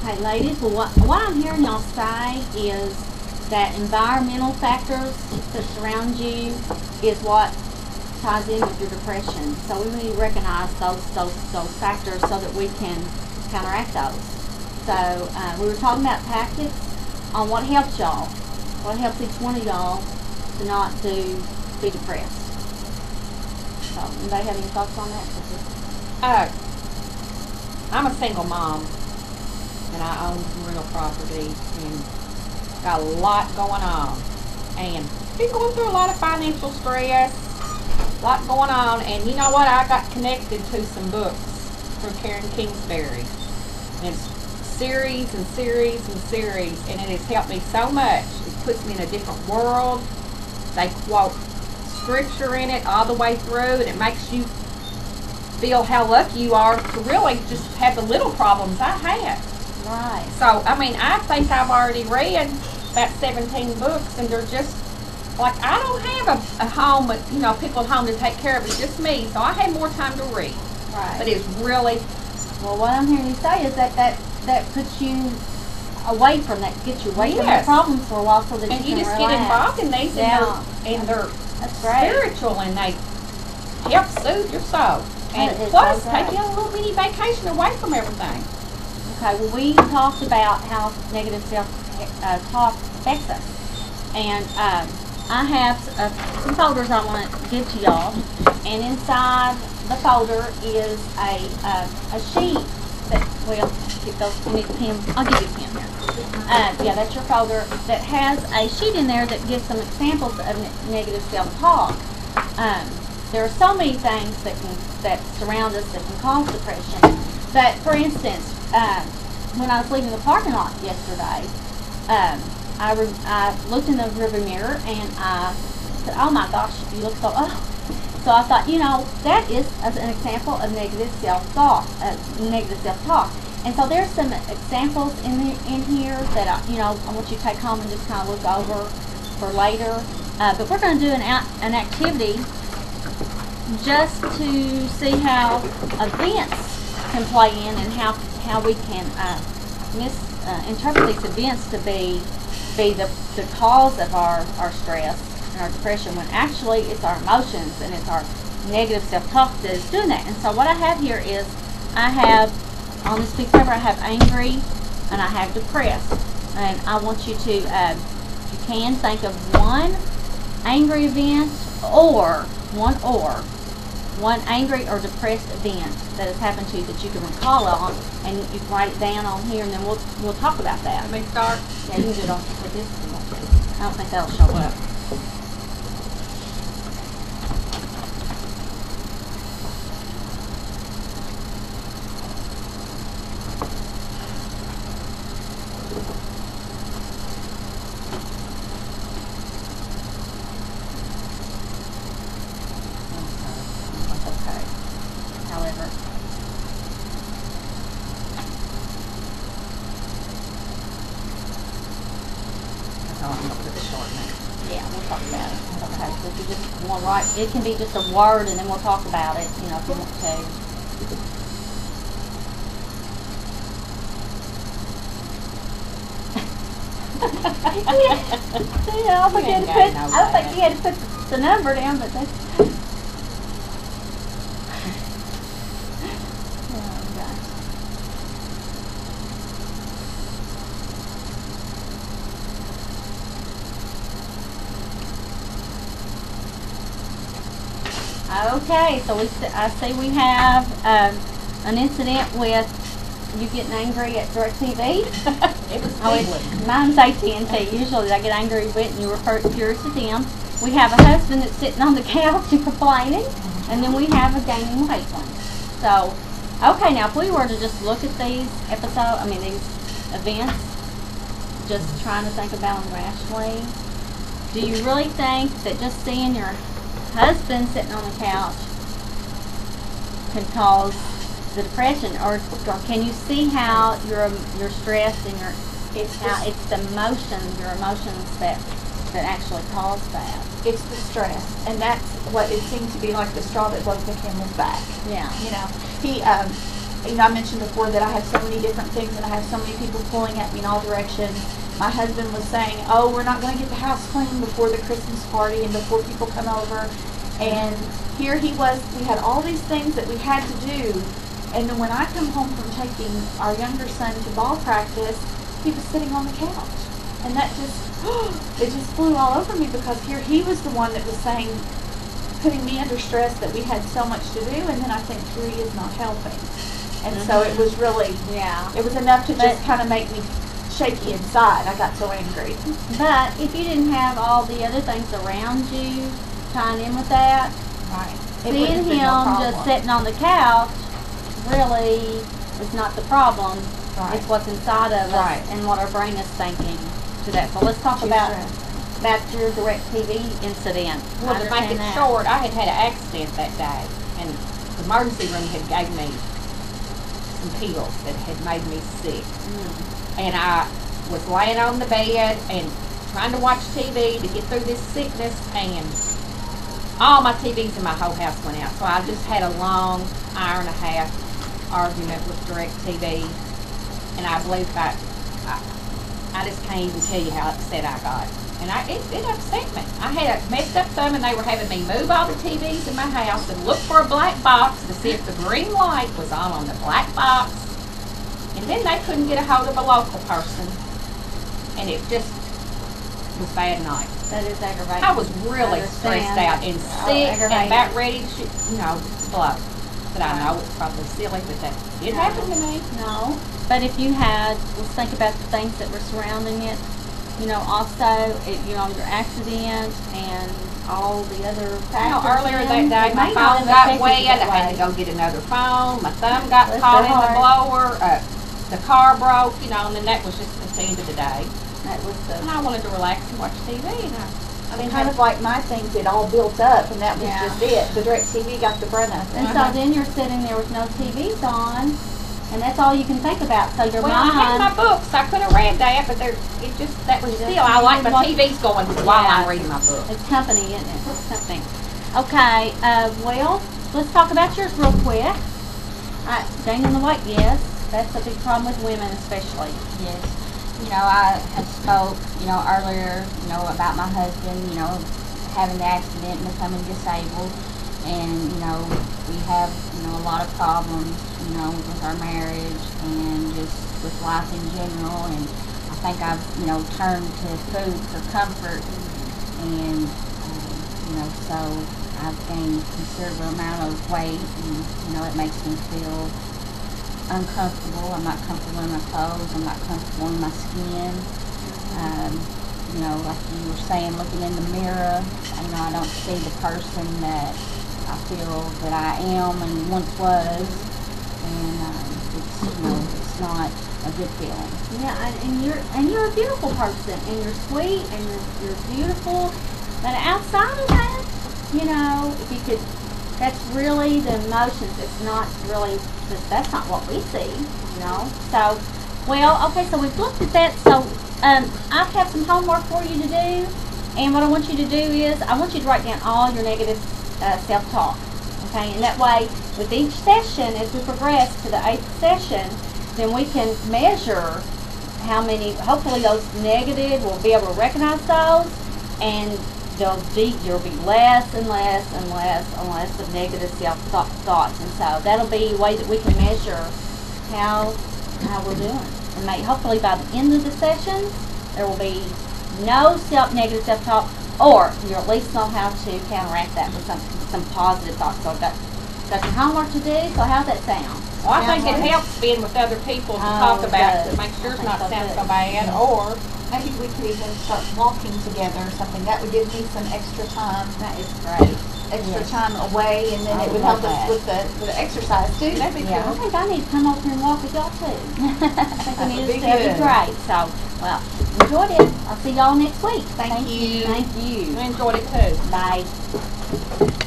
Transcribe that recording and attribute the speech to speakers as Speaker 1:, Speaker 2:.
Speaker 1: Okay, ladies, well, what I'm hearing y'all say is that environmental factors that surround you is what ties in with your depression. So we need to recognize those factors so that we can counteract those. So we were talking about tactics on what helps y'all, what helps each one of y'all to not be depressed. So anybody have any thoughts on that?
Speaker 2: I'm a single mom, and I own some real property, and got a lot going on, and been going through a lot of financial stress, a lot going on, and you know what? I got connected to some books from Karen Kingsbury, and it's series and series and series, and it has helped me so much. It puts me in a different world. They quote scripture in it all the way through, and it makes you feel how lucky you are to really just have the little problems I have.
Speaker 1: Right.
Speaker 2: So, I mean, I think I've already read about 17 books, and they're just, like, I don't have a home, you know, people at home to take care of. It's just me, so I had more time to read.
Speaker 1: Right.
Speaker 2: But it's really...
Speaker 1: Well, what I'm hearing you say is that puts you away from that, gets you away from the problems for a while so that
Speaker 2: and
Speaker 1: you can
Speaker 2: just
Speaker 1: relax.
Speaker 2: get involved in these, and they're
Speaker 1: That's great.
Speaker 2: spiritual, and they help soothe your soul. And
Speaker 1: That is
Speaker 2: plus,
Speaker 1: so
Speaker 2: take
Speaker 1: great.
Speaker 2: you on a little mini vacation away from everything.
Speaker 1: Okay, well, we talked about how negative self-talk affects us. And I have some folders I want to give to y'all. And inside the folder is a sheet that, well, get those, you need a pen. I'll give you a pen here. Yeah, that's your folder that has a sheet in there that gives some examples of negative self-talk. There are so many things that surround us that can cause depression. But for instance, when I was leaving the parking lot yesterday, I looked in the rearview mirror and I said, "Oh my gosh, you look so ugly." So I thought, you know, that is an example of negative self-talk. And so there's some examples in here that I want you to take home and just kind of look over for later. But we're going to do an activity just to see how events can play in and how we can interpret these events to be the cause of our stress and our depression, when actually it's our emotions and it's our negative self-talk that is doing that. And so what I have here is, I have on this piece of paper, I have angry and I have depressed. And I want you to, if you can, think of one angry event or one angry or depressed event that has happened to you that you can recall on, and you can write it down on here, and then we'll talk about that.
Speaker 2: Let me start.
Speaker 1: Yeah, you can do it on with this if you want to. I don't think that'll show up. Yeah, we'll talk about it. Okay, so if you just want to write, it can be just a word, and then we'll talk about it, you know, if you want to. See, I don't think you had to put the number down, but that's... Oh, gosh. Okay, so I see we have an incident with you getting angry at DirecTV.
Speaker 2: It was
Speaker 1: mine's AT&T. Usually I get angry with, and you refer furious to them. We have a husband that's sitting on the couch and complaining, and then we have a gaining weight one. So, okay, now if we were to just look at these these events, just trying to think about them rationally, do you really think that just seeing your husband sitting on the couch can cause the depression, or can you see how your stress and it's the your emotions that actually cause that?
Speaker 3: It's the stress, and that's what it seemed to be like, the straw that broke the camel's back.
Speaker 1: Yeah.
Speaker 3: You know, he I mentioned before that I have so many different things and I have so many people pulling at me in all directions. My husband was saying, oh, we're not going to get the house clean before the Christmas party and before people come over. And here he was, we had all these things that we had to do. And then when I come home from taking our younger son to ball practice, he was sitting on the couch. And that just, it just flew all over me because here he was the one that was saying, putting me under stress that we had so much to do. And then I think here he is not helping. And so it was really, it was enough to just kind of make me shaky inside. I got so angry.
Speaker 1: But if you didn't have all the other things around you tying in with that,
Speaker 3: Right.
Speaker 1: seeing him just sitting on the couch really is not the problem.
Speaker 3: Right.
Speaker 1: It's what's inside of us
Speaker 3: Right.
Speaker 1: and what our brain is thinking to that. So let's talk about your DirecTV incident.
Speaker 2: Well, to make it
Speaker 1: Understand that.
Speaker 2: short, I had had an accident that day, and the emergency room had gave me some pills that had made me sick. And I was laying on the bed and trying to watch TV to get through this sickness, and all my TVs in my whole house went out. So I just had a long hour and a half argument with DirecTV, and I believe I just can't even tell you how upset I got. And it upset me. I had a messed up thumb, and they were having me move all the TVs in my house and look for a black box to see if the green light was on the black box. And then they couldn't get a hold of a local person. And it just was bad night.
Speaker 1: That is aggravating.
Speaker 2: I was really
Speaker 1: Understand.
Speaker 2: stressed out and sick and
Speaker 1: aggravating.
Speaker 2: about ready to blow. But I know it's probably silly, but that did happen to me.
Speaker 1: No. But if you had, let's think about the things that were surrounding it. Also, your accident and all the other factors.
Speaker 2: Earlier that day, my
Speaker 1: It may not
Speaker 2: phone
Speaker 1: have
Speaker 2: got
Speaker 1: affected
Speaker 2: wet.
Speaker 1: you
Speaker 2: I
Speaker 1: that
Speaker 2: had to
Speaker 1: way.
Speaker 2: go get another phone. My thumb got
Speaker 1: Bless
Speaker 2: caught
Speaker 1: your
Speaker 2: in the
Speaker 1: heart.
Speaker 2: blower. The car broke, and then that was just at the end of the day.
Speaker 1: That was
Speaker 2: And
Speaker 1: the.
Speaker 2: I wanted to relax and watch TV. And
Speaker 3: I mean, kind of like my things, it all built up, and that was
Speaker 1: Yeah.
Speaker 3: just it. The DirecTV got the brunt of it.
Speaker 1: And so then you're sitting there with no TVs on, and that's all you can think about. So your
Speaker 2: well, I had my
Speaker 1: mind.
Speaker 2: books. I could have read that, but that was still. I like my TV's going while I'm reading my book.
Speaker 1: It's company, isn't it? It's something. Okay. Well, let's talk about yours real quick. Gaining the weight, yes, that's a big problem with women, especially.
Speaker 4: Yes. I had spoke, earlier, about my husband, having the accident and becoming disabled. And, we have, a lot of problems, with our marriage and just with life in general. And I think I've, turned to food for comfort. And, so I've gained a considerable amount of weight. And, it makes me feel uncomfortable. I'm not comfortable in my clothes. I'm not comfortable in my skin. Like you were saying, looking in the mirror, I don't see the person that I feel that I am and once was, and it's not a good feeling.
Speaker 1: Yeah, and you're a beautiful person, and you're sweet, and you're beautiful. But outside of that, if you could, that's really the emotions. It's not really. That's not what we see, So, well, okay. So we've looked at that. So, I have some homework for you to do, and what I want you to do is I want you to write down all your negative self-talk. Okay, and that way, with each session, as we progress to the 8th session, then we can measure how many. Hopefully, those negative, we'll be able to recognize those, and there'll be less and less and less and less of negative self-thoughts. And so that'll be a way that we can measure how we're doing. And hopefully by the end of the sessions, there will be no negative self-talk, or you'll at least know how to counteract that with some positive thoughts. So I've got your homework to do, so how's that sound?
Speaker 2: Well, I think
Speaker 1: Sound
Speaker 2: it
Speaker 1: good?
Speaker 2: helps being with other people to
Speaker 1: Oh,
Speaker 2: talk
Speaker 1: it
Speaker 2: about
Speaker 1: does.
Speaker 2: it, to make sure it's
Speaker 1: I think
Speaker 2: not
Speaker 1: so
Speaker 2: sound
Speaker 1: too.
Speaker 2: so bad, or
Speaker 3: Maybe we could even start walking together or something. That would give me some extra time,
Speaker 1: That is great.
Speaker 3: time away, and then
Speaker 1: I
Speaker 3: it would
Speaker 1: love
Speaker 3: help us
Speaker 1: that.
Speaker 3: with the exercise too.
Speaker 2: that'd be
Speaker 1: Yeah, I
Speaker 2: cool.
Speaker 1: think I need to come over here and walk with y'all too. I think we need
Speaker 3: would
Speaker 1: to
Speaker 3: be
Speaker 1: that'd be
Speaker 3: good.
Speaker 1: great. So, well, enjoyed it. I'll see y'all next week.
Speaker 3: Thank you.
Speaker 1: Thank you.
Speaker 2: I enjoyed it too.
Speaker 1: Bye.